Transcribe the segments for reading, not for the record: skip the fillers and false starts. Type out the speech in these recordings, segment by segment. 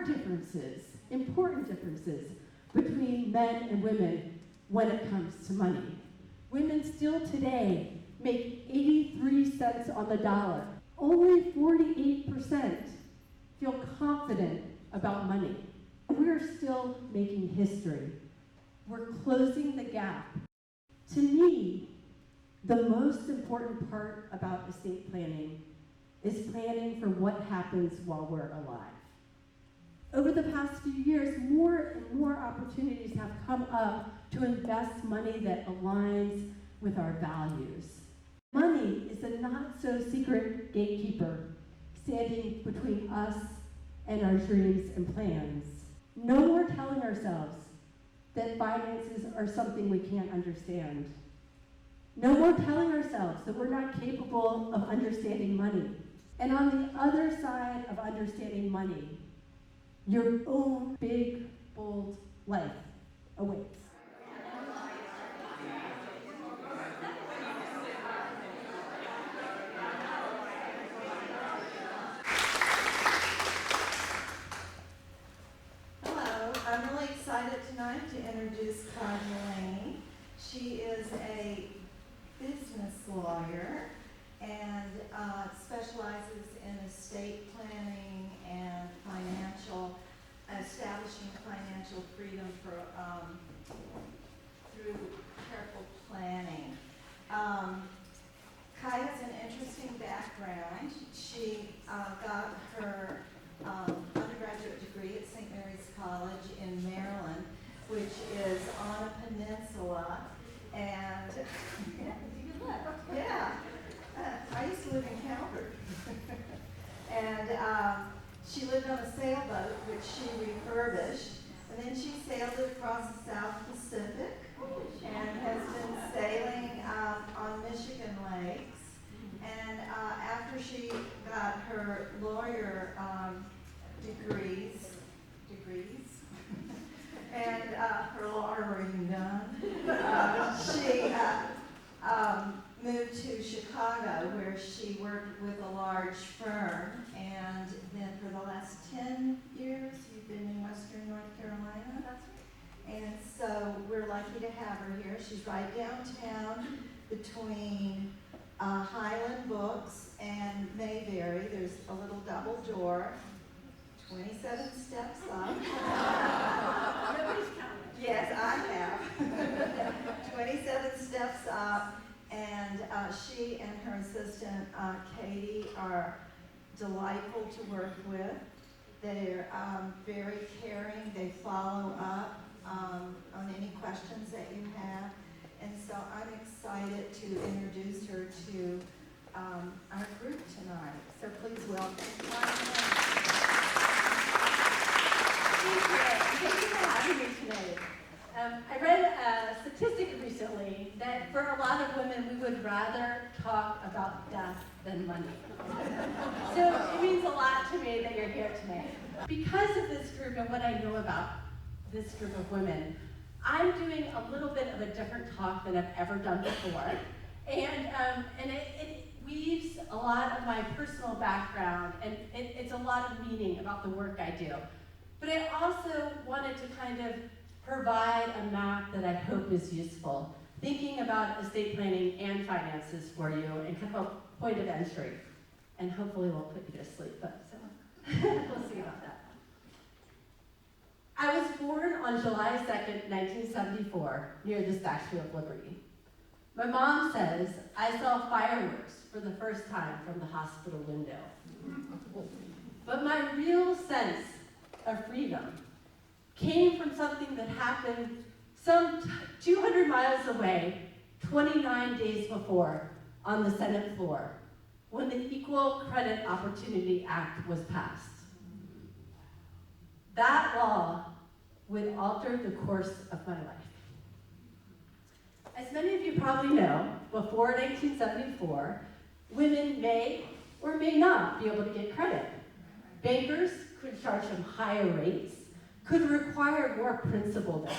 important differences between men and women when it comes to money. Women still today make 83 cents on the dollar. Only 48% feel confident about money. We're still making history. We're closing the gap. To me, the most important part about estate planning is planning for what happens while we're alive. Over the past few years, more and more opportunities have come up to invest money that aligns with our values. Money is a not-so-secret gatekeeper standing between us and our dreams and plans. No more telling ourselves that finances are something we can't understand. No more telling ourselves that we're not capable of understanding money. And on the other side of understanding money, your own big, bold life awaits. Hello, I'm really excited tonight to introduce Delaney. She is a business lawyer and specializes in estate planning and establishing financial freedom through careful planning. Kai has an interesting background. She got her undergraduate degree at St. Mary's College in Maryland, which is on a peninsula, and yeah, I used to live in Calvert. And she lived on a sailboat, which she refurbished, and then she sailed across the South Pacific and has been sailing on Michigan lakes. And after she got her lawyer degrees, and her lawyering done, she moved to Chicago, where she worked with a large firm, and then for the last 10 years, you've been in Western North Carolina. That's right. And so we're lucky to have her here. She's right downtown between Highland Books and Mayberry. There's a little double door, 27 steps up. Yes, I have. 27 steps up, and she and her assistant, Katie, are delightful to work with. They're very caring. They follow up on any questions that you have. And so I'm excited to introduce her to our group tonight. So please welcome. Thank you for having me today. I read a statistic recently that for a lot of women, we would rather talk about death than money. So it means a lot to me that you're here tonight. Because of this group and what I know about this group of women, I'm doing a little bit of a different talk than I've ever done before. And it weaves a lot of my personal background, and it's a lot of meaning about the work I do. But I also wanted to kind of provide a map that I hope is useful, thinking about estate planning and finances for you, and kind of a point of entry. And hopefully we'll put you to sleep, but so we'll see about that. I was born on July 2nd, 1974, near the Statue of Liberty. My mom says I saw fireworks for the first time from the hospital window. But my real sense of freedom came from something that happened some 200 miles away, 29 days before, on the Senate floor, when the Equal Credit Opportunity Act was passed. That law would alter the course of my life. As many of you probably know, before 1974, women may or may not be able to get credit. Bankers could charge them higher rates, could require more principal down.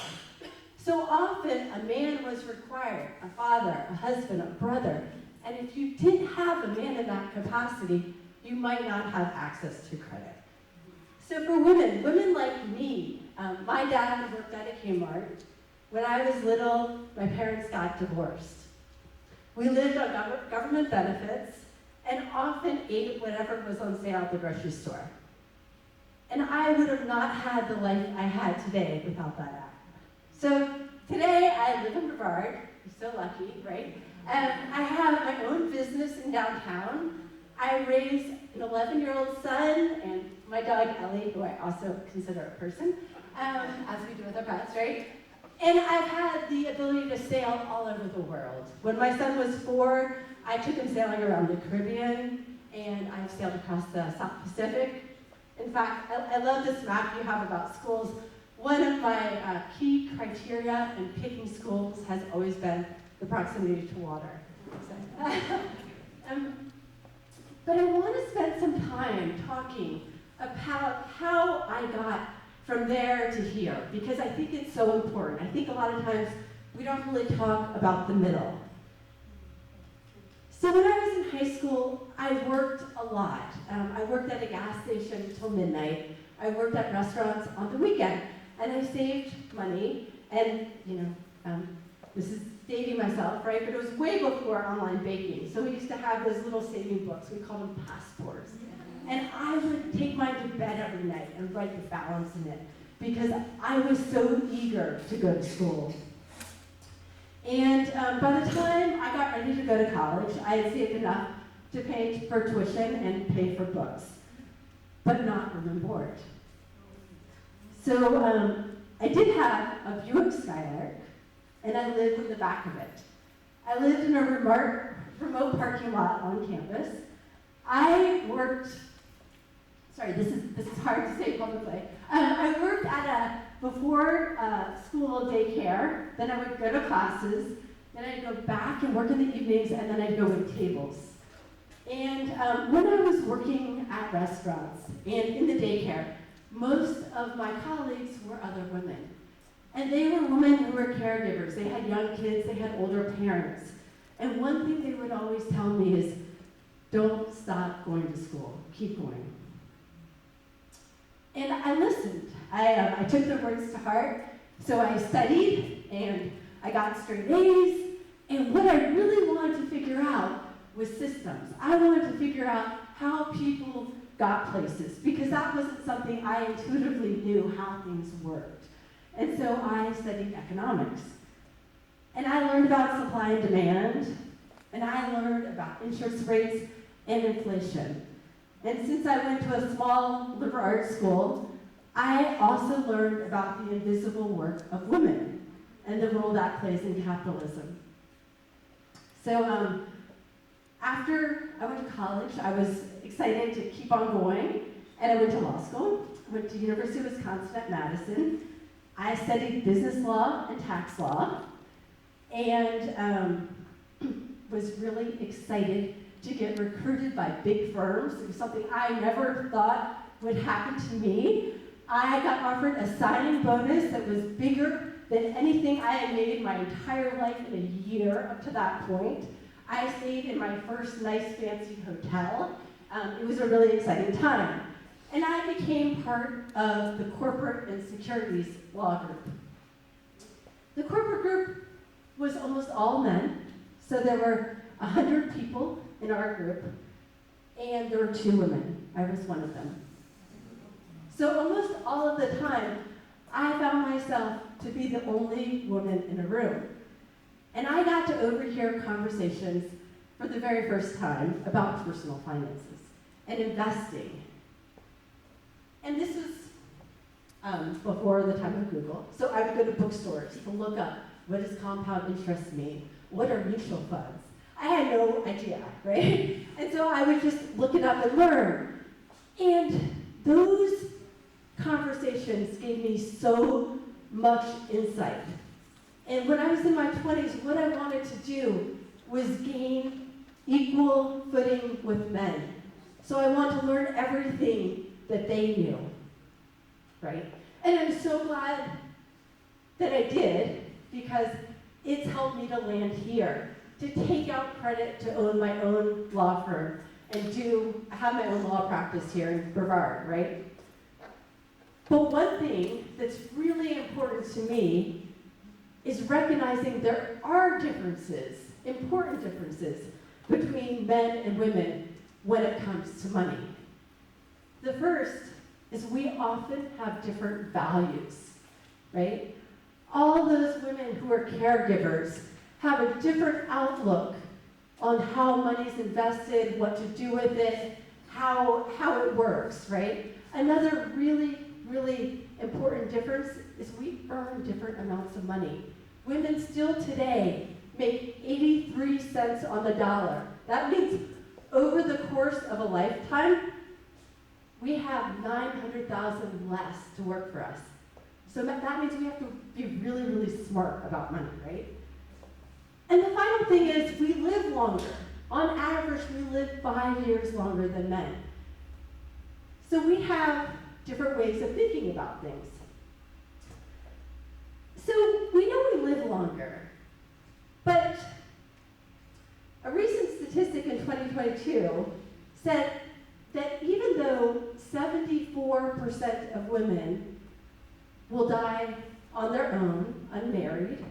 So often, a man was required, a father, a husband, a brother, and if you didn't have a man in that capacity, you might not have access to credit. So for women, women like me, my dad worked at a Kmart. When I was little, my parents got divorced. We lived on government benefits and often ate whatever was on sale at the grocery store. And I would have not had the life I had today without that app. So today I live in Brevard. You're so lucky, right? I have my own business in downtown. I raise an 11-year-old son and my dog Ellie, who I also consider a person, as we do with our pets, right? And I've had the ability to sail all over the world. When my son was 4, I took him sailing around the Caribbean, and I've sailed across the South Pacific. In fact, I love this map you have about schools. One of my key criteria in picking schools has always been the proximity to water. But I want to spend some time talking about how I got from there to here, because I think it's so important. I think a lot of times we don't really talk about the middle. So when I was in high school, I worked a lot. I worked at a gas station until midnight. I worked at restaurants on the weekend, and I saved money. And this is dating myself, right? But it was way before online baking. So we used to have those little saving books. We called them passports. And I would take mine to bed every night and write the balance in it because I was so eager to go to school. And by the time I got ready to go to college, I had saved enough to pay for tuition and pay for books, but not room and board. So I did have a Buick Skylark, and I lived in the back of it. I lived in a remote parking lot on campus. I worked, this is hard to say publicly. I worked at a before school daycare, then I would go to classes, then I'd go back and work in the evenings, and then I'd go wait tables. And when I was working at restaurants and in the daycare, most of my colleagues were other women. And they were women who were caregivers. They had young kids, they had older parents. And one thing they would always tell me is, don't stop going to school, keep going. And I listened. I took their words to heart, so I studied, and I got straight A's, and what I really wanted to figure out was systems. I wanted to figure out how people got places, because that wasn't something I intuitively knew how things worked. And so I studied economics. And I learned about supply and demand, and I learned about interest rates and inflation. And since I went to a small liberal arts school, I also learned about the invisible work of women and the role that plays in capitalism. So after I went to college, I was excited to keep on going, and I went to law school. I went to University of Wisconsin at Madison. I studied business law and tax law, and was really excited to get recruited by big firms. It was something I never thought would happen to me. I got offered a signing bonus that was bigger than anything I had made my entire life in a year up to that point. I stayed in my first nice fancy hotel. It was a really exciting time. And I became part of the corporate and securities law group. The corporate group was almost all men, so there were 100 people in our group, and there were 2 women. I was one of them. So almost all of the time, I found myself to be the only woman in a room. And I got to overhear conversations for the very first time about personal finances and investing. And this was before the time of Google. So I would go to bookstores to look up, what does compound interest mean? What are mutual funds? I had no idea, right? And so I would just look it up and learn. And those conversations gave me so much insight. And when I was in my 20s, what I wanted to do was gain equal footing with men. So I wanted to learn everything that they knew, right? And I'm so glad that I did, because it's helped me to land here, to take out credit to own my own law firm and have my own law practice here in Brevard, right? But one thing that's really important to me is recognizing there are differences, important differences, between men and women when it comes to money. The first is we often have different values, right? All those women who are caregivers have a different outlook on how money's invested, what to do with it, how it works, right? Another really, really important difference is we earn different amounts of money. Women still today make 83 cents on the dollar. That means over the course of a lifetime, we have 900,000 less to work for us. So that means we have to be really, really smart about money, right? And the final thing is we live longer. On average, we live 5 years longer than men. So we have different ways of thinking about things. So we know we live longer, but a recent statistic in 2022 said that even though 74% of women will die on their own, unmarried,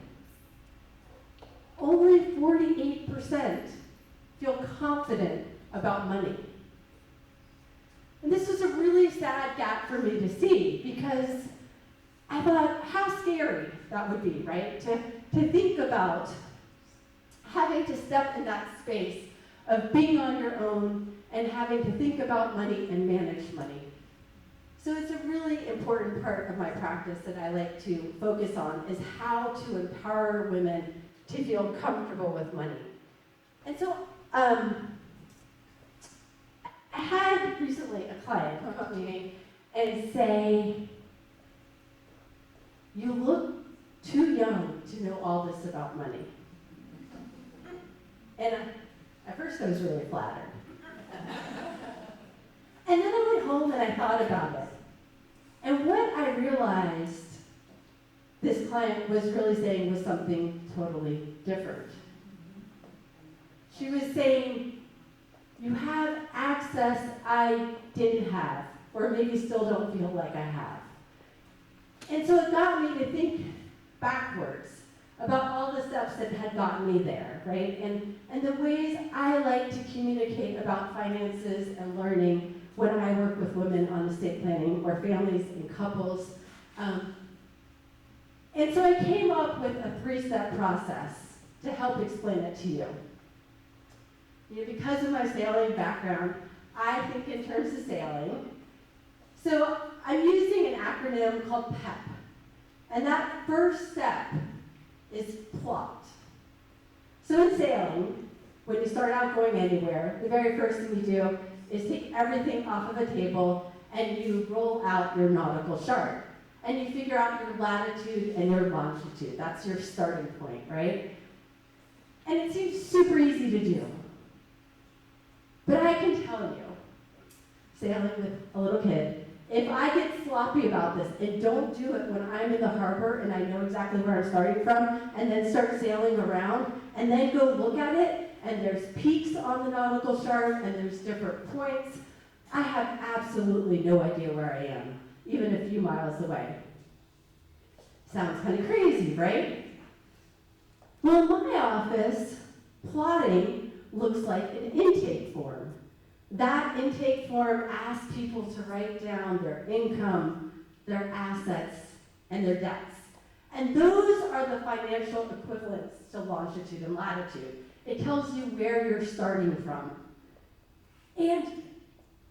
only 48% feel confident about money. And this was a really sad gap for me to see because I thought how scary that would be, right? To think about having to step in that space of being on your own and having to think about money and manage money. So it's a really important part of my practice that I like to focus on is how to empower women to feel comfortable with money. And so I had recently a client come up to me and say, "You look too young to know all this about money." And at first I was really flattered. And then I went home and I thought about it. And what I realized this client was really saying was something totally different. She was saying, "You have access I didn't have, or maybe still don't feel like I have." And so it got me to think backwards about all the steps that had gotten me there, right? And the ways I like to communicate about finances and learning when I work with women on estate planning or families and couples. And so I came up with a 3-step process to help explain it to you. You know, because of my sailing background, I think in terms of sailing. So I'm using an acronym called PEP. And that first step is plot. So in sailing, when you start out going anywhere, the very first thing you do is take everything off of a table and you roll out your nautical chart. And you figure out your latitude and your longitude. That's your starting point, right? And it seems super easy to do. But I can tell you, sailing with a little kid, if I get sloppy about this and don't do it when I'm in the harbor and I know exactly where I'm starting from, and then start sailing around, and then go look at it, and there's peaks on the nautical chart, and there's different points, I have absolutely no idea where I am, even a few miles away. Sounds kind of crazy, right? Well, in my office, plotting looks like an intake form. That intake form asks people to write down their income, their assets, and their debts. And those are the financial equivalents to longitude and latitude. It tells you where you're starting from. And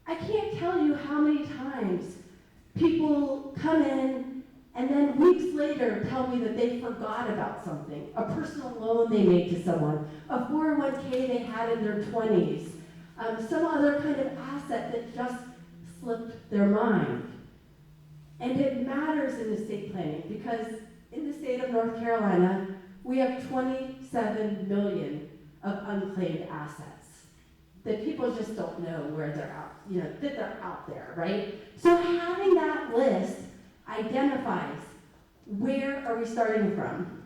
I can't tell you how many times people come in and then weeks later tell me that they forgot about something, a personal loan they made to someone, a 401k they had in their 20s, some other kind of asset that just slipped their mind. And it matters in estate planning because in the state of North Carolina, we have 27 million of unclaimed assets that people just don't know where they're out, that they're out there, right? So having that list identifies where are we starting from.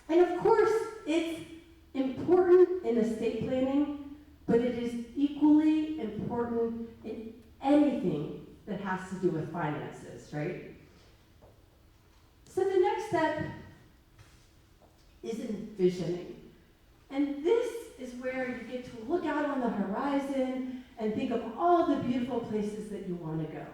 And of course, it's important in estate planning, but it is equally important in anything that has to do with finances, right? So the next step is envisioning. And this is where you get to look out on the horizon and think of all the beautiful places that you want to go.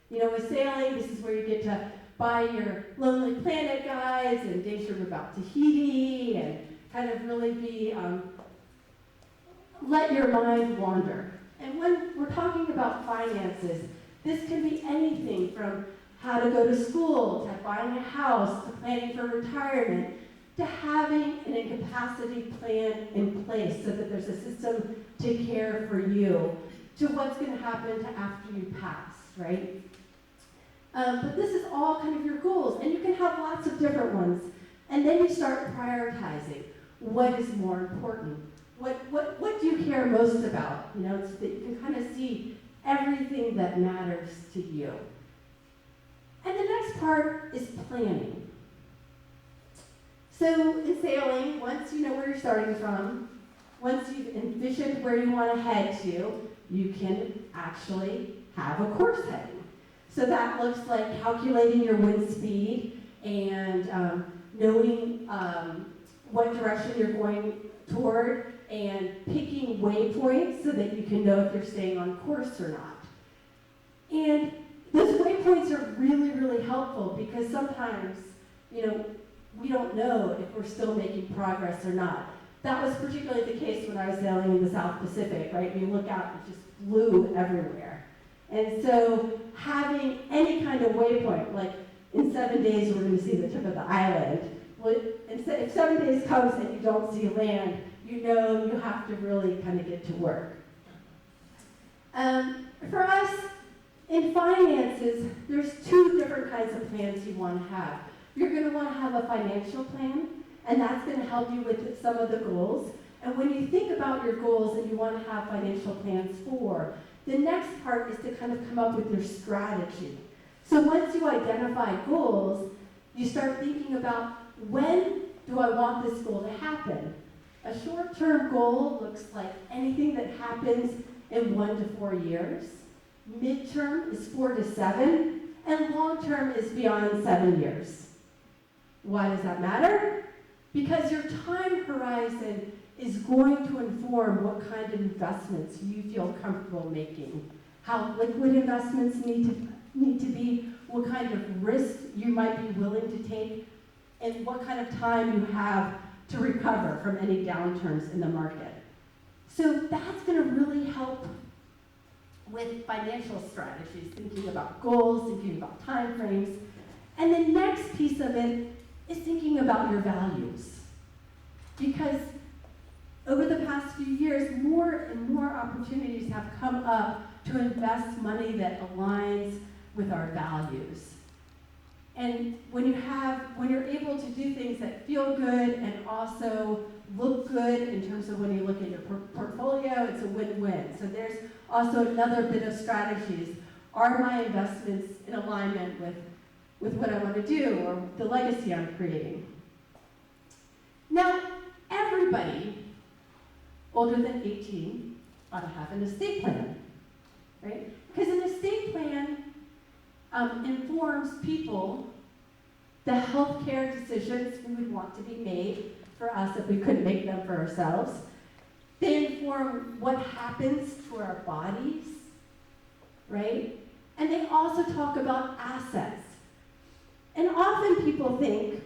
You know, with sailing, this is where you get to buy your Lonely Planet guides and daydream about Tahiti and kind of really be, let your mind wander. And when we're talking about finances, this can be anything from how to go to school, to buying a house, to planning for retirement, to having an incapacity plan in place so that there's a system to care for you, to what's going to happen to after you pass, right? But this is all kind of your goals, and you can have lots of different ones. And then you start prioritizing what is more important. What do you care most about? You know, so that you can kind of see everything that matters to you. And the next part is planning. So in sailing, once you know where you're starting from, once you've envisioned where you want to head to, you can actually have a course heading. So that looks like calculating your wind speed and knowing what direction you're going toward and picking waypoints so that you can know if you're staying on course or not. And those waypoints are really, really helpful because sometimes, you know, we don't know if we're still making progress or not. That was particularly the case when I was sailing in the South Pacific, right? You look out, it's just blue everywhere. And so having any kind of waypoint, like in 7 days we're going to see the tip of the island. Well, if 7 days comes and you don't see land, you know you have to really kind of get to work. For us, in finances, there's two different kinds of plans you want to have. You're going to want to have a financial plan, and that's going to help you with some of the goals. And when you think about your goals and you want to have financial plans for, the next part is to kind of come up with your strategy. So once you identify goals, you start thinking about when do I want this goal to happen? A short-term goal looks like anything that happens in 1 to 4 years. Midterm is 4 to 7, and long-term is beyond 7 years. Why does that matter? Because your time horizon is going to inform what kind of investments you feel comfortable making, how liquid investments need to be, what kind of risk you might be willing to take, and what kind of time you have to recover from any downturns in the market. So that's going to really help with financial strategies, thinking about goals, thinking about time frames. And the next piece of it is thinking about your values. Because over the past few years, more and more opportunities have come up to invest money that aligns with our values. And when you're able to do things that feel good and also look good in terms of when you look at your portfolio, it's a win-win. So there's also another bit of strategies. Are my investments in alignment with what I want to do or the legacy I'm creating? Now, everybody older than 18 ought to have an estate plan, right? Because an estate plan informs people the healthcare decisions we would want to be made for us if we couldn't make them for ourselves. They inform what happens to our bodies, right? And they also talk about assets. And often people think,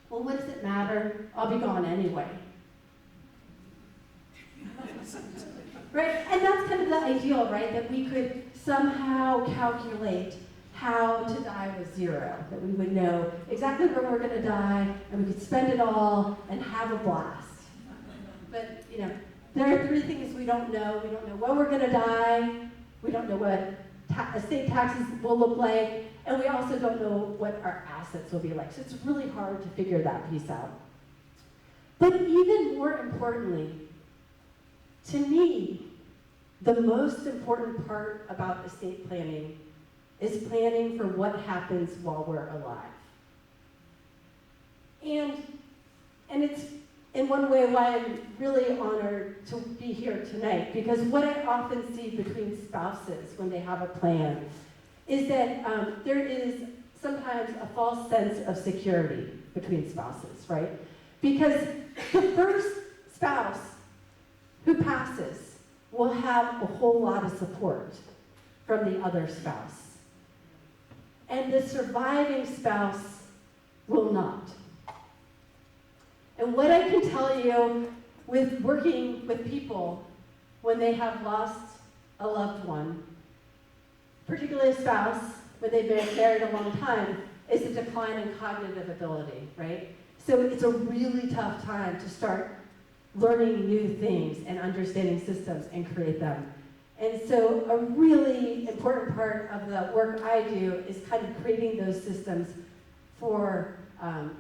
well, what does it matter? I'll be gone anyway. Right? And that's kind of the ideal, right? That we could somehow calculate how to die with zero. That we would know exactly where we're going to die, and we could spend it all and have a blast. But, you know, there are three things we don't know. We don't know when we're going to die. We don't know what estate taxes will look like. And we also don't know what our assets will be like. So it's really hard to figure that piece out. But even more importantly, to me, the most important part about estate planning is planning for what happens while we're alive. And it's in one way why I'm really honored to be here tonight, because what I often see between spouses when they have a plan is that there is sometimes a false sense of security between spouses, right? Because the first spouse who passes will have a whole lot of support from the other spouse. And the surviving spouse will not. And what I can tell you with working with people when they have lost a loved one, particularly a spouse, when they've been married a long time, is the decline in cognitive ability, right? So it's a really tough time to start learning new things and understanding systems and create them. And so a really important part of the work I do is kind of creating those systems for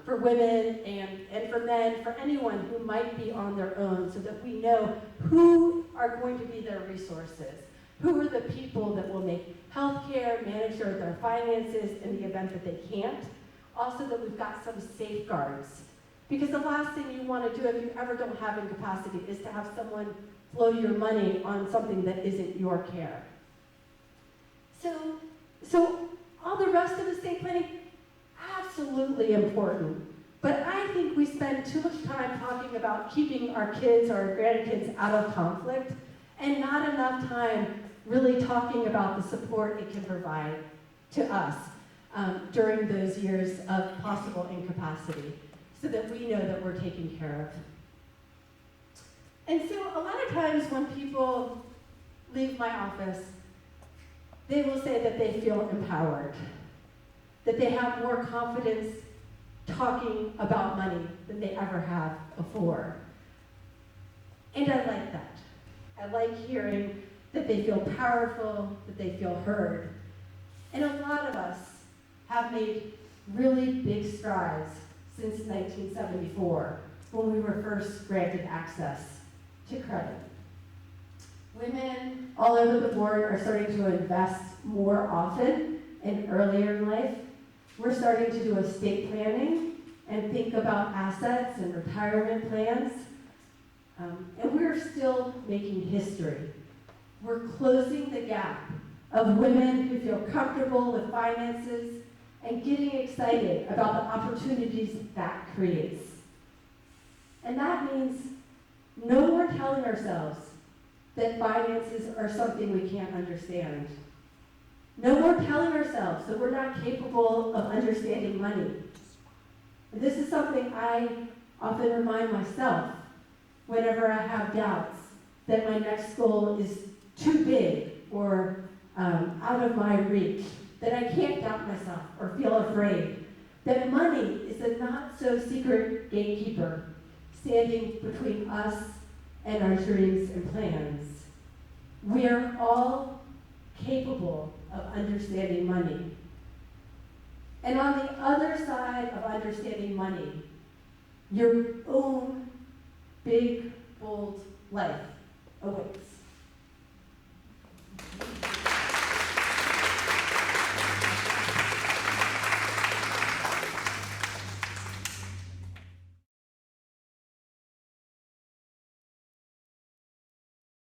women and for men, for anyone who might be on their own, so that we know who are going to be their resources, who are the people that will make healthcare, manage their finances in the event that they can't. Also that we've got some safeguards. Because the last thing you want to do if you ever don't have incapacity is to have someone blow your money on something that isn't your care. So all the rest of estate planning, absolutely important. But I think we spend too much time talking about keeping our kids or our grandkids out of conflict, and not enough time really talking about the support it can provide to us during those years of possible incapacity, so that we know that we're taken care of. And so a lot of times when people leave my office, they will say that they feel empowered, that they have more confidence talking about money than they ever have before. And I like that. I like hearing that they feel powerful, that they feel heard. And a lot of us have made really big strides since 1974, when we were first granted access to credit. Women all over the board are starting to invest more often and earlier in life. We're starting to do estate planning and think about assets and retirement plans. And we're still making history. We're closing the gap of women who feel comfortable with finances and getting excited about the opportunities that creates. And that means no more telling ourselves that finances are something we can't understand. No more telling ourselves that we're not capable of understanding money. And this is something I often remind myself whenever I have doubts that my next goal is too big or out of my reach, that I can't doubt myself or feel afraid, that money is a not-so-secret gatekeeper standing between us and our dreams and plans. We are all capable of understanding money. And on the other side of understanding money, your own big, bold life awaits.